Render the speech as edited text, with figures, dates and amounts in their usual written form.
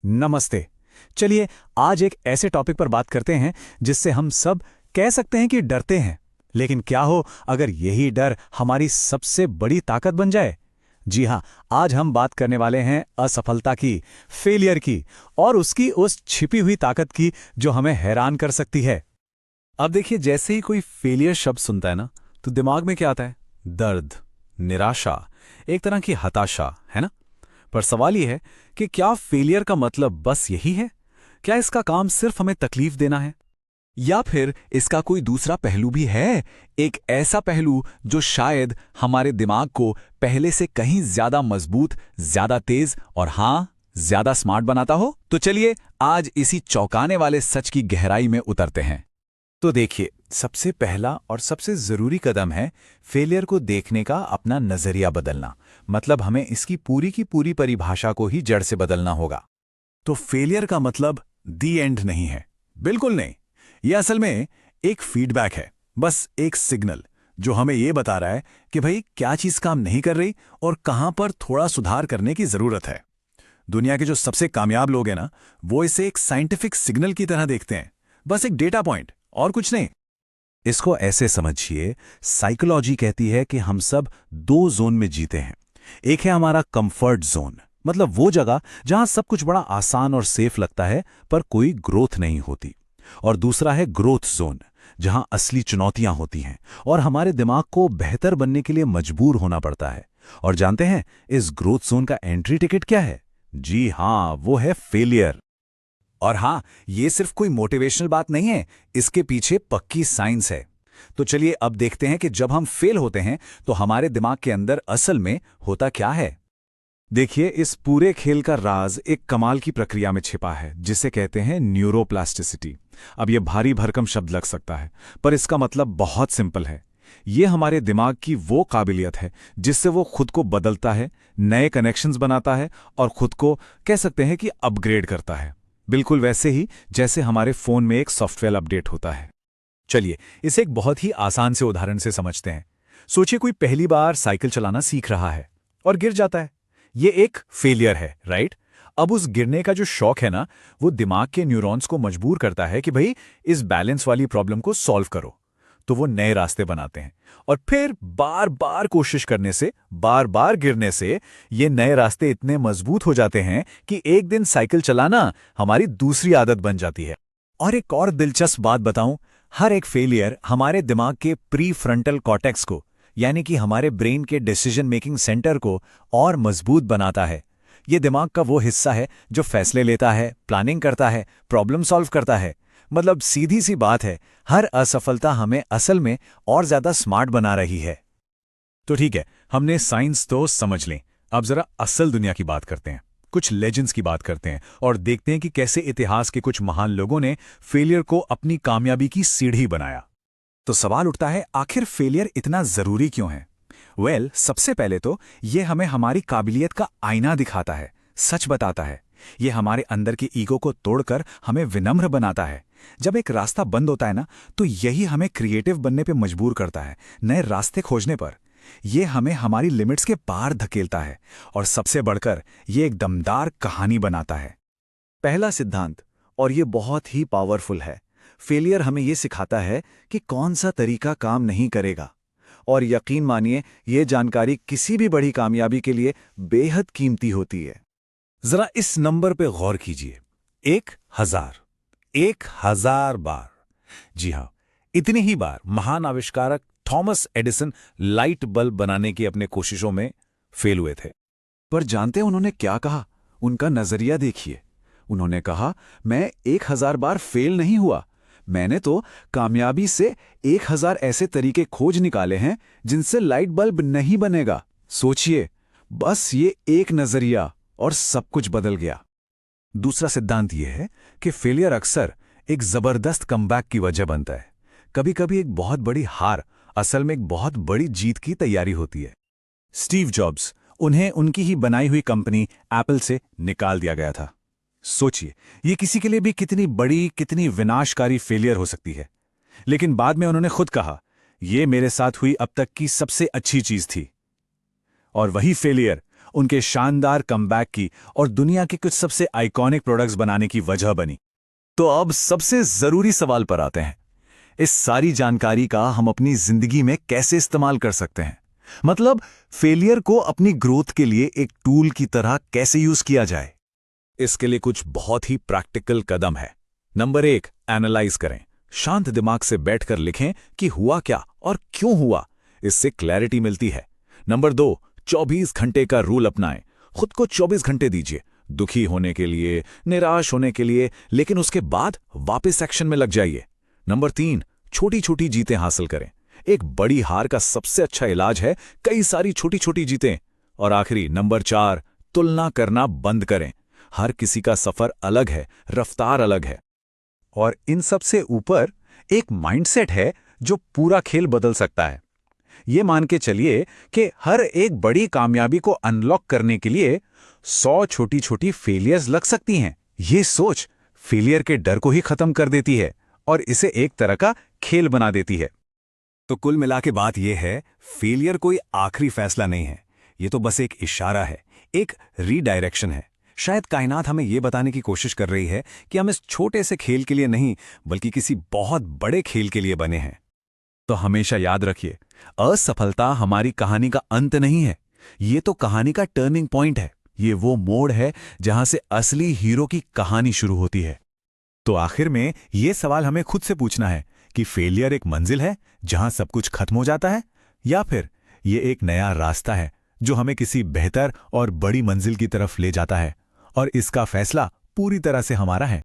नमस्ते। चलिए आज एक ऐसे टॉपिक पर बात करते हैं जिससे हम सब कह सकते हैं कि डरते हैं। लेकिन क्या हो अगर यही डर हमारी सबसे बड़ी ताकत बन जाए। जी हाँ, आज हम बात करने वाले हैं असफलता की, फेलियर की और उसकी उस छिपी हुई ताकत की जो हमें हैरान कर सकती है। अब देखिए, जैसे ही कोई फेलियर शब्द सुनता है ना, तो दिमाग में क्या आता है? दर्द, निराशा, एक तरह की हताशा, है ना? पर सवाल यह है कि क्या फेलियर का मतलब बस यही है? क्या इसका काम सिर्फ हमें तकलीफ देना है? या फिर इसका कोई दूसरा पहलू भी है? एक ऐसा पहलू जो शायद हमारे दिमाग को पहले से कहीं ज्यादा मजबूत, ज्यादा तेज और हां, ज्यादा स्मार्ट बनाता हो? तो चलिए आज इसी चौंकाने वाले सच की गहराई में उतरते हैं। तो देखिए, सबसे पहला और सबसे जरूरी कदम है फेलियर को देखने का अपना नजरिया बदलना। मतलब हमें इसकी पूरी की पूरी परिभाषा को ही जड़ से बदलना होगा। तो फेलियर का मतलब दी एंड नहीं है, बिल्कुल नहीं। यह असल में एक फीडबैक है, बस एक सिग्नल जो हमें यह बता रहा है कि भाई क्या चीज काम नहीं कर रही और कहां पर थोड़ा सुधार करने की जरूरत है। दुनिया के जो सबसे कामयाब लोग हैं ना, वो इसे एक साइंटिफिक सिग्नल की तरह देखते हैं, बस एक डेटा पॉइंट और कुछ नहीं। इसको ऐसे समझिए, साइकोलॉजी कहती है कि हम सब दो जोन में जीते हैं। एक है हमारा कंफर्ट जोन, मतलब वो जगह जहां सब कुछ बड़ा आसान और सेफ लगता है पर कोई ग्रोथ नहीं होती। और दूसरा है ग्रोथ जोन, जहां असली चुनौतियां होती हैं और हमारे दिमाग को बेहतर बनने के लिए मजबूर होना पड़ता है। और जानते हैं इस ग्रोथ जोन का एंट्री टिकट क्या है? जी हां, वो है फेलियर। और हां, ये सिर्फ कोई मोटिवेशनल बात नहीं है, इसके पीछे पक्की साइंस है। तो चलिए अब देखते हैं कि जब हम फेल होते हैं तो हमारे दिमाग के अंदर असल में होता क्या है। देखिए, इस पूरे खेल का राज एक कमाल की प्रक्रिया में छिपा है जिसे कहते हैं न्यूरोप्लास्टिसिटी। अब यह भारी भरकम शब्द लग सकता है, पर इसका मतलब बहुत सिंपल है। यह हमारे दिमाग की वो काबिलियत है जिससे वो खुद को बदलता है, नए कनेक्शंस बनाता है और खुद को कह सकते हैं कि अपग्रेड करता है। बिल्कुल वैसे ही जैसे हमारे फोन में एक सॉफ्टवेयर अपडेट होता है। चलिए इसे एक बहुत ही आसान से उदाहरण से समझते हैं। सोचिए कोई पहली बार साइकिल चलाना सीख रहा है और गिर जाता है। ये एक फेलियर है, राइट? अब उस गिरने का जो शौक है ना, वो दिमाग के न्यूरॉन्स को मजबूर करता है कि भाई इस बैलेंस वाली प्रॉब्लम को सॉल्व करो। तो वो नए रास्ते बनाते हैं और फिर बार बार कोशिश करने से, बार बार गिरने से ये नए रास्ते इतने मजबूत हो जाते हैं कि एक दिन साइकिल चलाना हमारी दूसरी आदत बन जाती है। और एक और दिलचस्प बात बताऊं, हर एक फेलियर हमारे दिमाग के प्री फ्रंटल कॉर्टेक्स को, यानी कि हमारे ब्रेन के डिसीजन मेकिंग सेंटर को और मजबूत बनाता है। ये दिमाग का वो हिस्सा है जो फैसले लेता है, प्लानिंग करता है, प्रॉब्लम सॉल्व करता है। मतलब सीधी सी बात है, हर असफलता हमें असल में और ज्यादा स्मार्ट बना रही है। तो ठीक है, हमने साइंस तो समझ लें। अब जरा असल दुनिया की बात करते हैं, कुछ लेजेंड्स की बात करते हैं और देखते हैं कि कैसे इतिहास के कुछ महान लोगों ने फेलियर को अपनी कामयाबी की सीढ़ी बनाया। तो सवाल उठता है, आखिर फेलियर इतना जरूरी क्यों है? सबसे पहले तो ये हमें हमारी काबिलियत का आईना दिखाता है, सच बताता है। ये हमारे अंदर की ईगो को तोड़कर हमें विनम्र बनाता है। जब एक रास्ता बंद होता है ना, तो यही हमें क्रिएटिव बनने पे मजबूर करता है, नए रास्ते खोजने पर। ये हमें हमारी लिमिट्स के पार धकेलता है और सबसे बढ़कर ये एक दमदार कहानी बनाता है। पहला सिद्धांत, और ये बहुत ही पावरफुल है, फेलियर हमें ये सिखाता है कि कौन सा तरीका काम नहीं करेगा। और यकीन मानिए, ये जानकारी किसी भी बड़ी कामयाबी के लिए बेहद कीमती होती है। जरा इस नंबर पे गौर कीजिए, 1000, 1000 बार। जी हां, इतनी ही बार महान आविष्कारक थॉमस एडिसन लाइट बल्ब बनाने की अपने कोशिशों में फेल हुए थे। पर जानते हैं उन्होंने क्या कहा? उनका नजरिया देखिए। उन्होंने कहा, मैं 1000 बार फेल नहीं हुआ, मैंने तो कामयाबी से 1000 ऐसे तरीके खोज निकाले हैं जिनसे लाइट बल्ब नहीं बनेगा। सोचिए, बस ये एक नजरिया और सब कुछ बदल गया। दूसरा सिद्धांत यह है कि फेलियर अक्सर एक जबरदस्त कमबैक की वजह बनता है। कभी कभी एक बहुत बड़ी हार असल में एक बहुत बड़ी जीत की तैयारी होती है। स्टीव जॉब्स, उन्हें उनकी ही बनाई हुई कंपनी एप्पल से निकाल दिया गया था। सोचिए, ये किसी के लिए भी कितनी बड़ी, कितनी विनाशकारी फेलियर हो सकती है। लेकिन बाद में उन्होंने खुद कहा, यह मेरे साथ हुई अब तक की सबसे अच्छी चीज थी। और वही फेलियर उनके शानदार कमबैक की और दुनिया के कुछ सबसे आइकॉनिक प्रोडक्ट्स बनाने की वजह बनी। तो अब सबसे जरूरी सवाल पर आते हैं, इस सारी जानकारी का हम अपनी जिंदगी में कैसे इस्तेमाल कर सकते हैं? मतलब फेलियर को अपनी ग्रोथ के लिए एक टूल की तरह कैसे यूज किया जाए? इसके लिए कुछ बहुत ही प्रैक्टिकल कदम है। नंबर 1, एनालाइज करें। शांत दिमाग से बैठकर लिखें कि हुआ क्या और क्यों हुआ। इससे क्लैरिटी मिलती है। नंबर 2, 24 घंटे का रूल अपनाएं। खुद को 24 घंटे दीजिए, दुखी होने के लिए, निराश होने के लिए, लेकिन उसके बाद वापस एक्शन में लग जाइए। नंबर 3, छोटी छोटी जीतें हासिल करें। एक बड़ी हार का सबसे अच्छा इलाज है कई सारी छोटी छोटी जीतें। और आखिरी नंबर 4, तुलना करना बंद करें। हर किसी का सफर अलग है, रफ्तार अलग है। और इन सब से ऊपर एक माइंडसेट है जो पूरा खेल बदल सकता है। ये मान के चलिए कि हर एक बड़ी कामयाबी को अनलॉक करने के लिए 100 छोटी छोटी फेलियर्स लग सकती हैं। ये सोच फेलियर के डर को ही खत्म कर देती है और इसे एक तरह का खेल बना देती है। तो कुल मिला के बात यह है, फेलियर कोई आखिरी फैसला नहीं है। ये तो बस एक इशारा है, एक रीडायरेक्शन है। शायद कायनात हमें यह बताने की कोशिश कर रही है कि हम इस छोटे से खेल के लिए नहीं, बल्कि किसी बहुत बड़े खेल के लिए बने हैं। तो हमेशा याद रखिए, असफलता हमारी कहानी का अंत नहीं है, ये तो कहानी का टर्निंग पॉइंट है। ये वो मोड़ है जहां से असली हीरो की कहानी शुरू होती है। तो आखिर में ये सवाल हमें खुद से पूछना है कि फेलियर एक मंजिल है जहां सब कुछ खत्म हो जाता है, या फिर ये एक नया रास्ता है जो हमें किसी बेहतर और बड़ी मंजिल की तरफ ले जाता है। और इसका फैसला पूरी तरह से हमारा है।